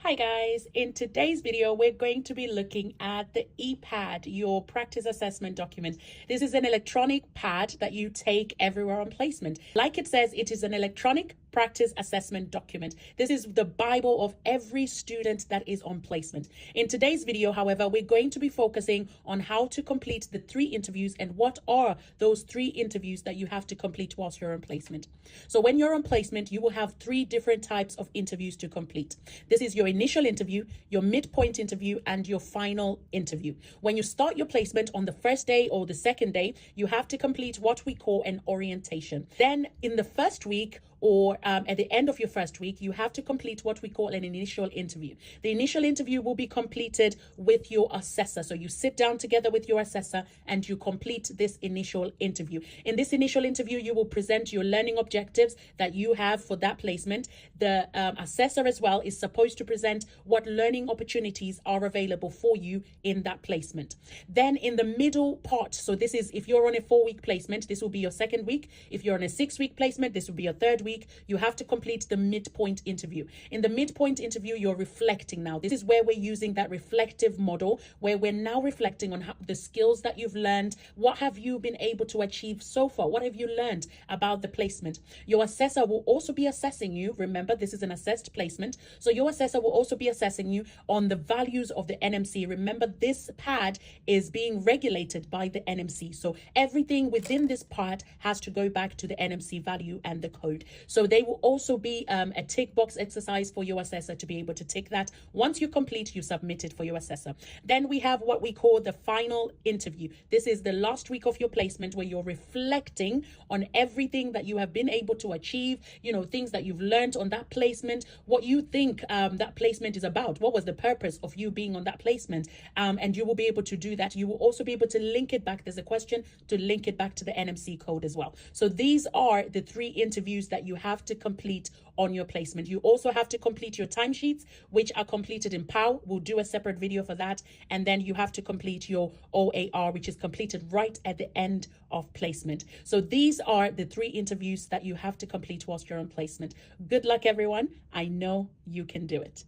Hi guys, in today's video we're going to be looking at the EPAD, your practice assessment document. This is an electronic pad that you take everywhere on placement. Like it says, it is an electronic practice assessment document. This is the Bible of every student that is on placement. In today's video, however, we're going to be focusing on how to complete the 3 interviews and what are those 3 interviews that you have to complete whilst you're on placement. So when you're on placement, you will have 3 different types of interviews to complete. This is your initial interview, your midpoint interview, and your final interview. When you start your placement on the first day or the second day, you have to complete what we call an orientation. Then in the first week, or at the end of your first week, you have to complete what we call an initial interview. The initial interview will be completed with your assessor. So you sit down together with your assessor and you complete this initial interview. In this initial interview, you will present your learning objectives that you have for that placement. The assessor as well is supposed to present what learning opportunities are available for you in that placement. Then in the middle part, so this is if you're on a 4-week placement, this will be your second week. If you're on a 6-week placement, this will be your third week. You have to complete the midpoint interview. In the midpoint interview, you're reflecting now. This is where we're using that reflective model, where we're now reflecting on how the skills that you've learned. What have you been able to achieve so far? What have you learned about the placement? Your assessor will also be assessing you. Remember, this is an assessed placement. So your assessor will also be assessing you on the values of the NMC. Remember, this pad is being regulated by the NMC. So everything within this part has to go back to the NMC value and the code. So they will also be a tick box exercise for your assessor to be able to tick that. Once you complete, you submit it for your assessor. Then we have what we call the final interview. This is the last week of your placement where you're reflecting on everything that you have been able to achieve, things that you've learned on that placement, what you think that placement is about. What was the purpose of you being on that placement? And you will be able to do that. You will also be able to link it back. There's a question to link it back to the NMC code as well. So these are the 3 interviews that you have to complete on your placement. You also have to complete your timesheets, which are completed in POW. We'll do a separate video for that. And then you have to complete your OAR, which is completed right at the end of placement. So these are the 3 interviews that you have to complete whilst you're on placement. Good luck, everyone. I know you can do it.